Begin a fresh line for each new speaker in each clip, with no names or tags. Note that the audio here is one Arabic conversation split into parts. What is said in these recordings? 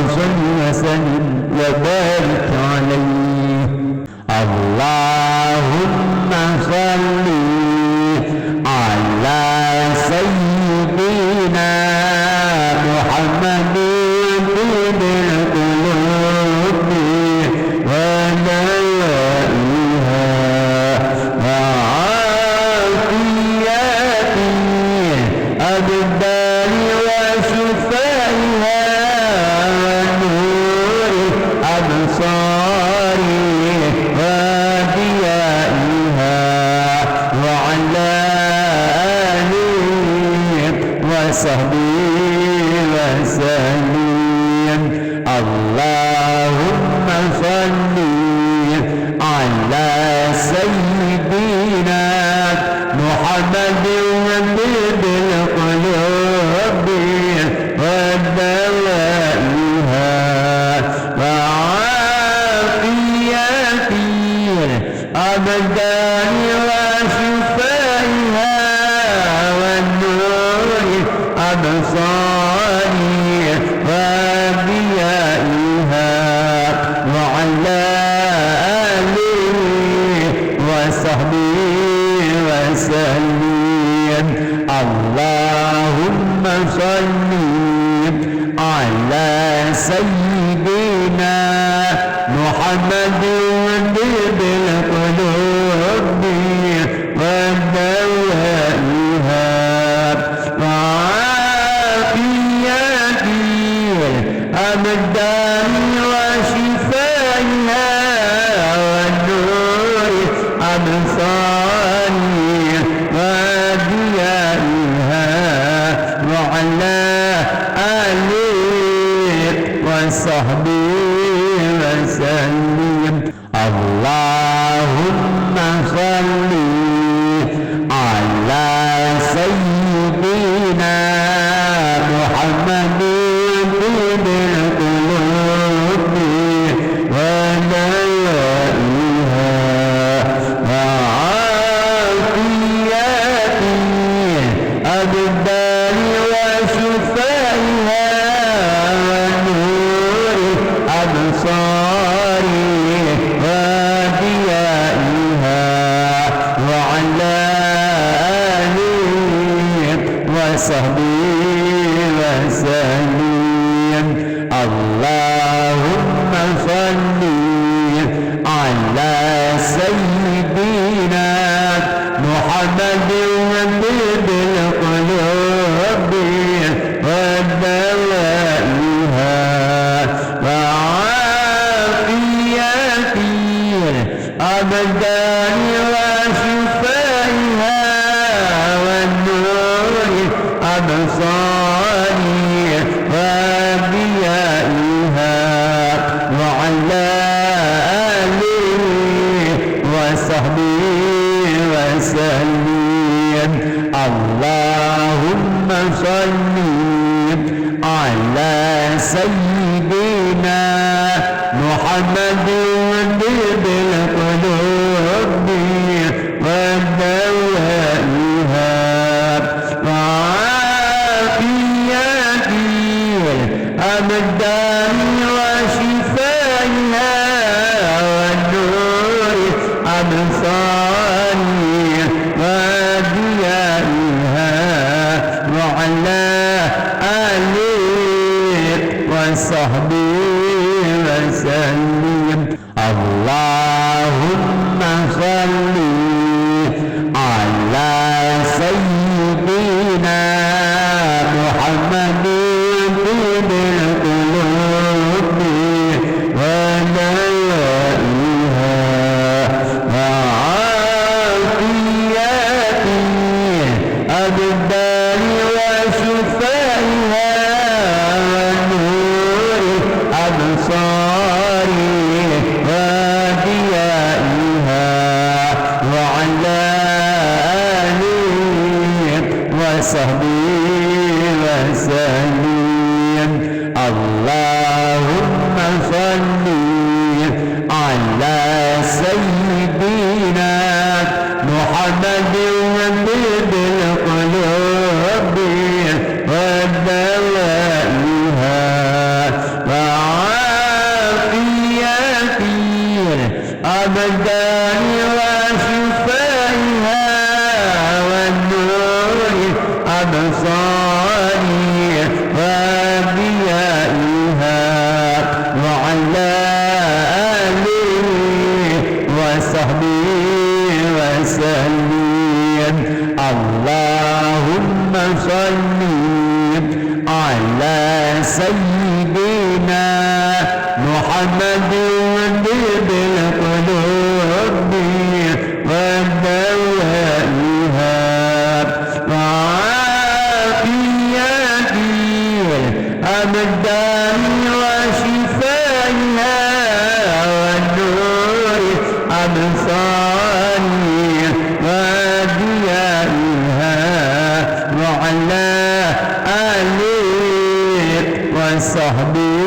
وصل وسلم وبارك عليه. اللهم صل على سيدنا محمد طيب القلوب ودوائها وعافية الأبدان وشفائها ونور الأبصار وضيائها وعلى آله وصحبه وسلم. اللهم صل على سيدنا محمد طيب القلوب ودوائها وعافية الأبدان وشفائها والنور الأبصار وضيائها وعلى آله وصحبه وسلم. اللهم صل على سيدنا محمد طيب القلوب ودوائها وعافية الأبدان وشفائها والنور الأبصار وضيائها وعلى آله وصحبه وسلم. اللهم صل على سيدنا محمد طيب القلوب ودوائها وعافية الأبدان وشفائها ونور الأبصار وضيائها وعلى آله وصحبه وسلم. اللهم صل على سيدنا محمد طيب القلوب ودوائها وعافية الأبدان وشفائها والنور الأبصار وضيائها وعلى آله وصحبه وسلم. اللهم صل على سيدنا محمد طيب القلوب ودوائها وعافية الأبدان وشفائها والنور الأبصار وضيائها وعلى آله وصحبه وسلم. اللهم صل على سيدنا محمد طيب القلوب ودوائها وعافية الأبدان وشفائها ونور الأبصار على سيدنا محمد طب القلوب ودوائها وعافية الأبدان وشفائها والنور أبصاري وديائها وعلى آله وصحبه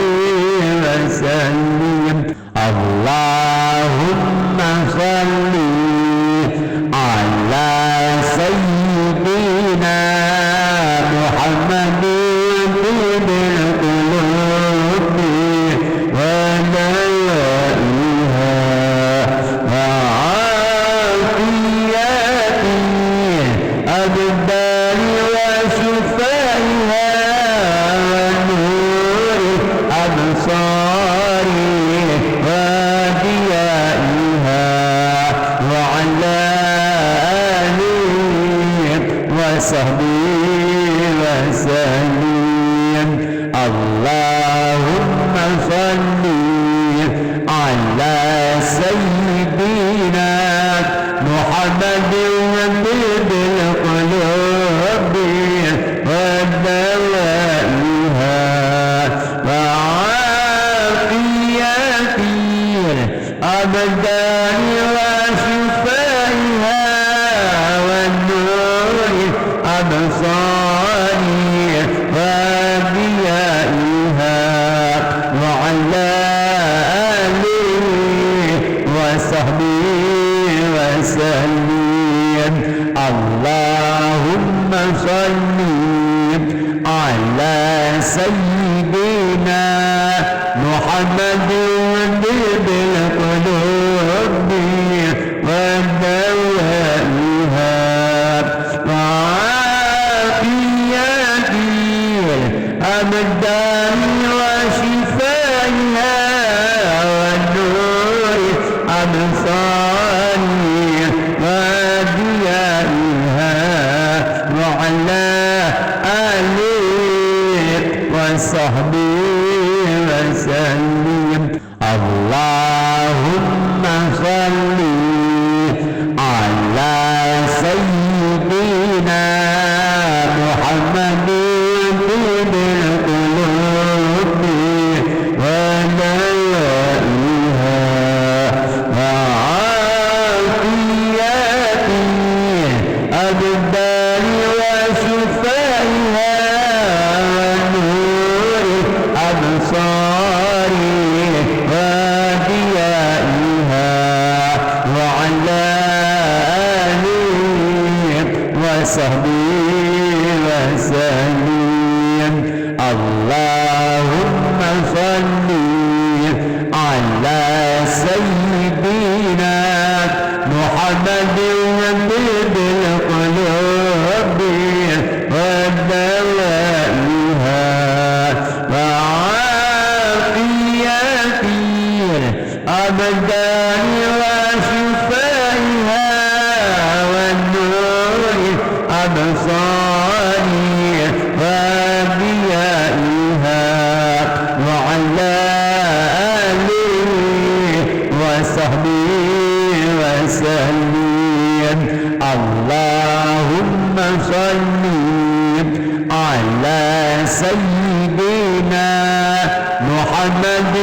وسلم. اللهم صل على سيدنا محمد طب القلوب ودوائها وعافية الأبدان وشفائها ونور أبصاري وديائها وعلى آله وصحبه وسلم. اللهم صل على سيدنا محمد طب القلوب ودوائها وعافية الأبدان وشفائها والنور أبصاري وديائها وعلى آله وصحبه وسلم. اللهم صل على سيدنا محمد طب القلوب ودوائها وعافية الأبدان وشفائها والنور أبصاري وديائها وعلى آله وصحبه وسلم. اللهم صل على سيدنا محمد طب القلوب ودوائها وعافية الأبدان وشفائها ونور أبصاري وديائها وعلى آله وصحبه وسلم. اللهم صل على سيدنا محمد طب القلوب ودوائها وعافية الأبدان وشفائها والنور أبصاري وديائها وعلى آله وصحبه وسلم. اللهم صل على سيدنا محمد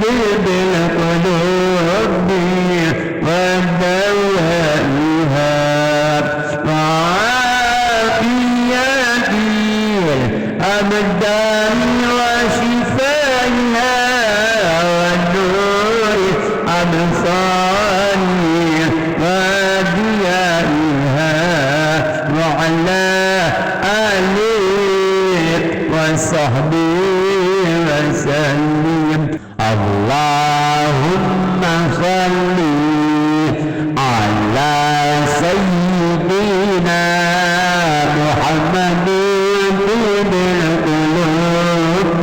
طب القلوب ودوائها وعافية الأبدان وشفائها والنور أبصاري وديائها وعلى آله وصحبه وسلم. اللهم صل على سيدنا محمد طب القلوب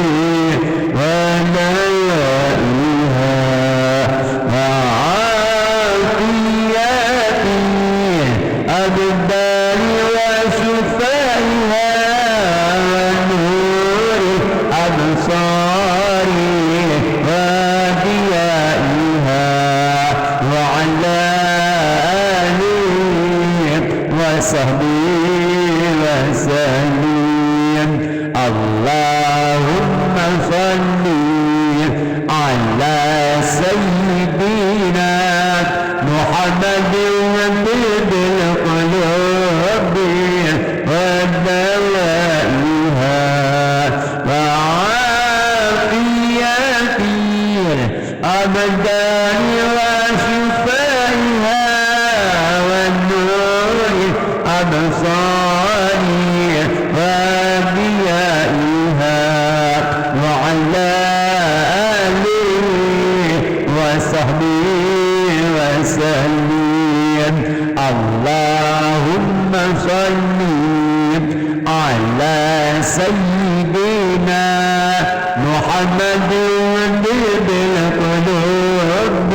ودوائها وعافية الأبدان وشفائها ونور محمد طب القلوب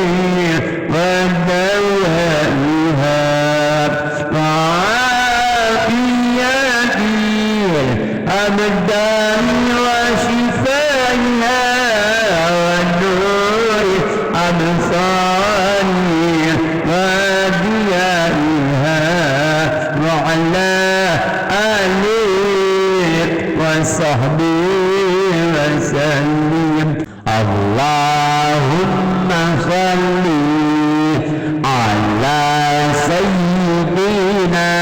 ودوائها وعافية الأبدان وشفائها والنور أبصاري وديائها وعلى آله وصحبه وسلم. اللهم صل على سيدنا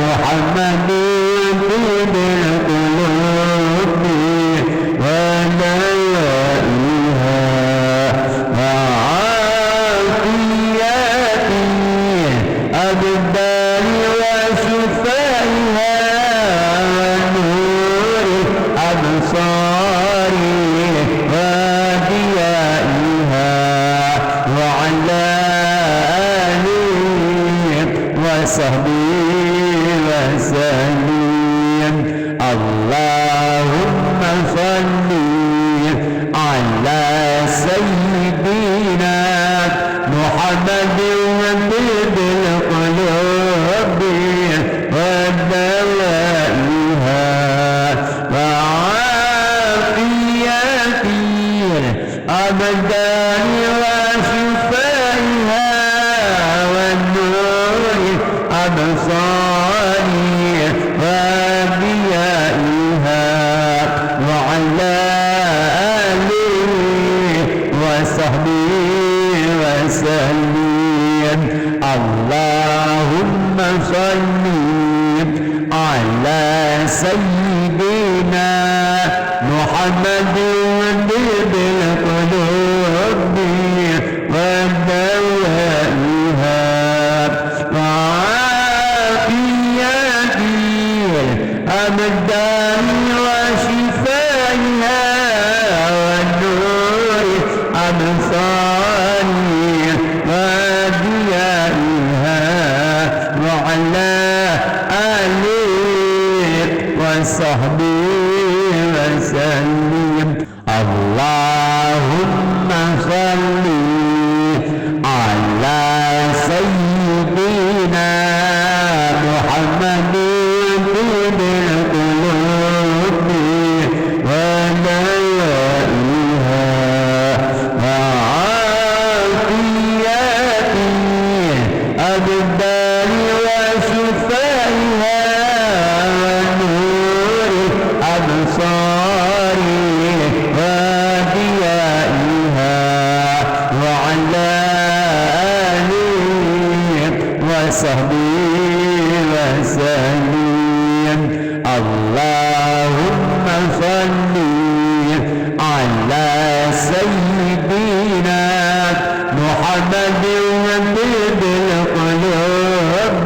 محمد طب القلوب ودوائها وعافية الأبدان وشفائها ونور الأبصار وديائها وعلى آله وصحبه وسلم. اللهم صل على سيدنا محمد طب القلوب ودوائها وعافية الأبدان وشفائها والنور الأبصار وديائها وعلى آله وصحبه وسلم. اللهم صل على سيدنا محمد طب القلوب ودوائها وعافية الأبدان وشفائها والنور الأبصار وديائها وعلى آله وصحبه وسلم. اللهم صل على سيدنا محمد طب القلوب ودوائها وعافية الأبدان وشفائها ونور الأبصار وديائها وعلى آله وصحبه وسلم. اللهم صل على سيدنا محمد طب القلوب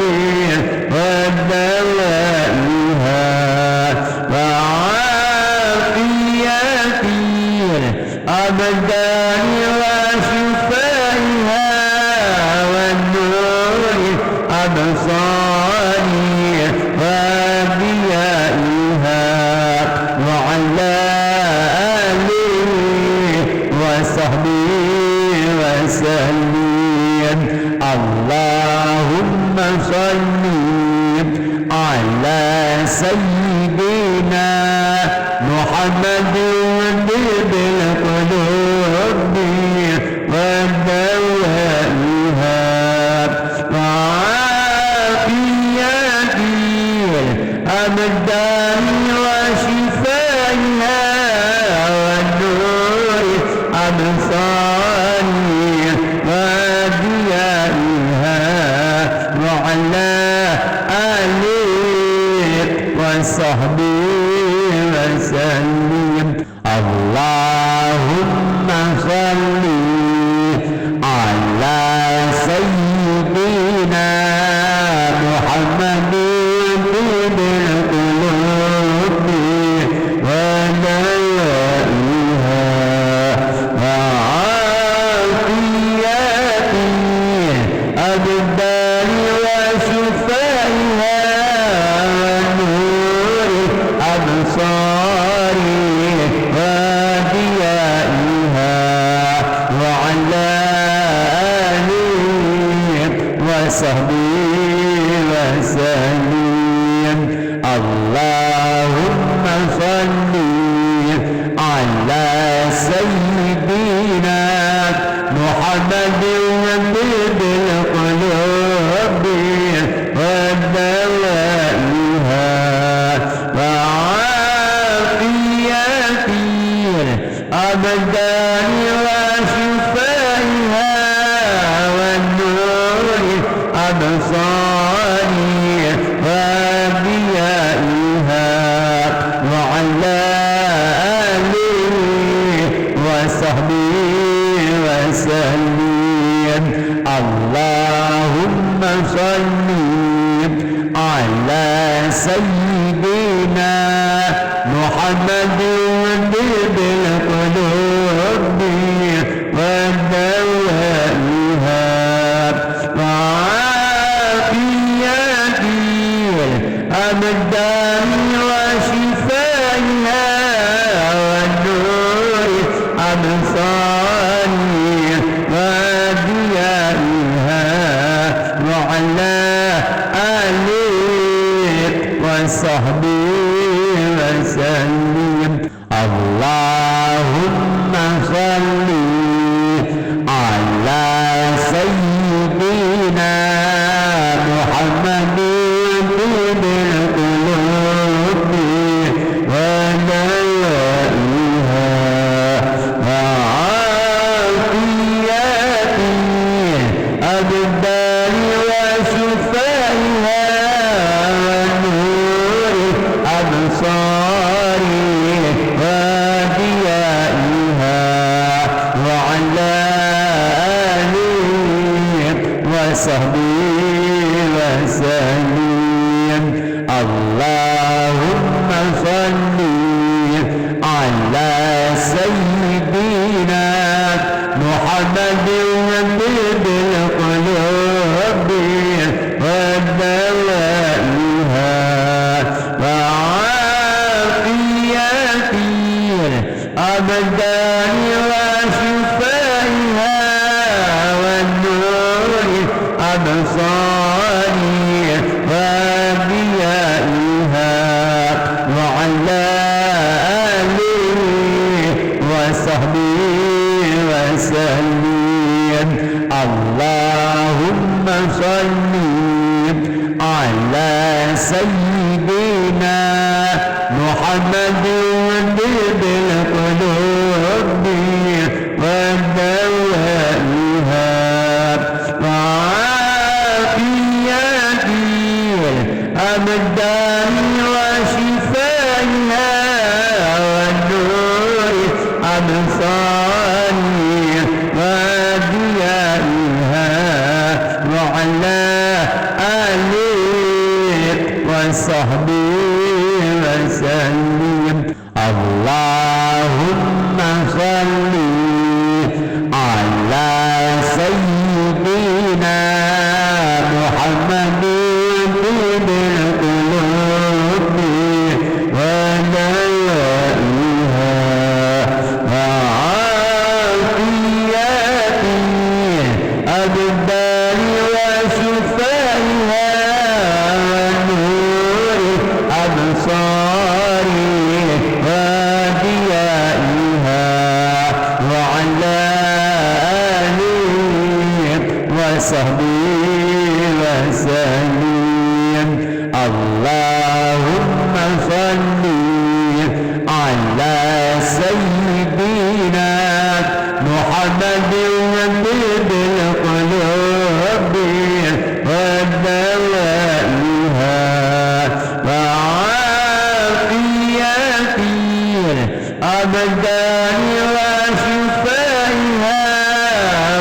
ودوائها وعافية الأبدان وشفائها والنور الأبصار وديائها وعلى آله وصحبه وسلم. اللهم صل على سيدنا محمد طب القلوب ودوائها وعافية الأبدان وشفائها والنور الأبصار وديائها وعلى آله وصحبه وسلم. اللهم صل على سيدنا محمد طب القلوب ودوائها وعافية الأبدان وشفائها ونور الأبصار أبدان وشفائها والنور أبصاري وأنبيائها وعلى آله وصحبه وسلم. اللهم صل على سيدنا محمد طب القلوب ودوائها وعافية الأبدان وشفائها والنور أبصاري وضيائها وعلى آله وصحبه وسلم. اللهم صل على سيدنا محمد طب القلوب ودوائها وعافية الأبدان وشفائها والنور أبصاري وضيائها وعلى آله وصحبه وسلم. اللهم صل على سيدنا محمد طب القلوب ودوائها وعافية الأبدان وشفائها والنور أبصاري وضيائها وعلى آله وصحبه وسلم. اللهم صل على سيدنا محمد طب القلوب ودوائها وعافية الأبدان وشفائها والنور أبصاري وضيائها وعلى آله وصحبه وسلم. اللهم صل على سيدنا محمد طب القلوب ودوائها وعافية الأبدان وشفائها والنور أبصاري وضيائها وعلى آله وصحبه وسلم. اللهم صل على سيدنا محمد طب القلوب ودوائها وعافية الأبدان وشفائها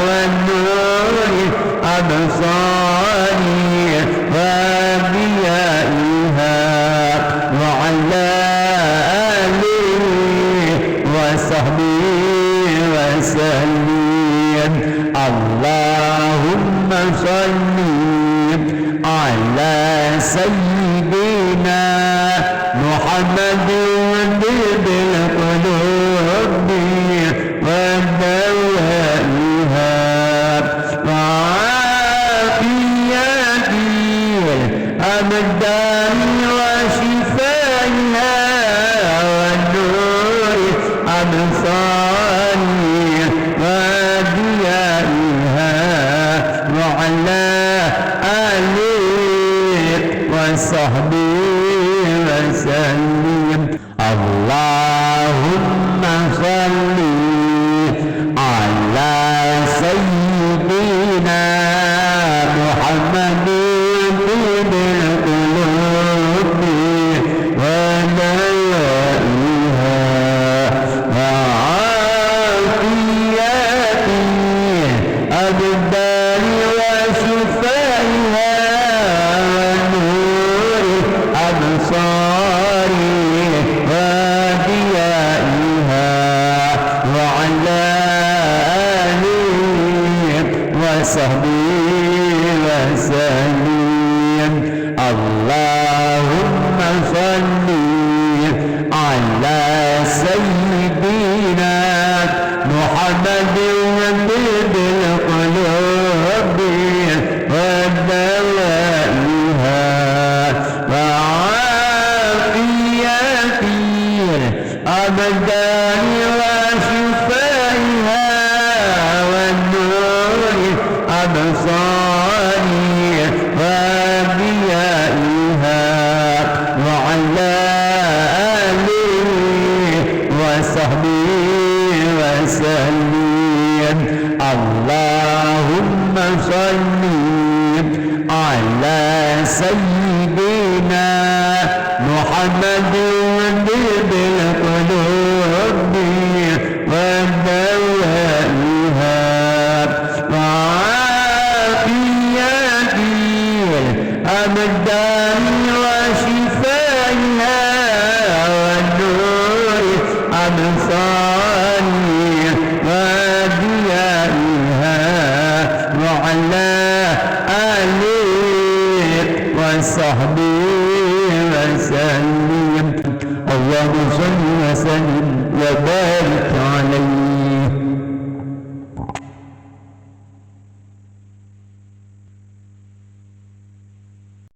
والنور أبصاري وضيائها وعلى آله وصحبه وسلم. اللهم صل على سيدنا محمد طب القلوب ودوائها وعافية الأبدان وشفائها والنور أبصاري وضيائها وعلى آله وصحبه وسلم. اللهم صل وصحبه وسلم. اللهم صل على سيدنا محمد طب القلوب ودوائها وعافية الأبدان وشفائها والنور أبصار وضيائها وعلى آله وصحبه وسلم. اللهم صل على سيدنا محمد طب القلوب ودوائها وعافية الأبدان وشفائها والنور أبصار وضيائها وعلى آله وصحبه وسلم. اللهم صل وسلم وبارك عليه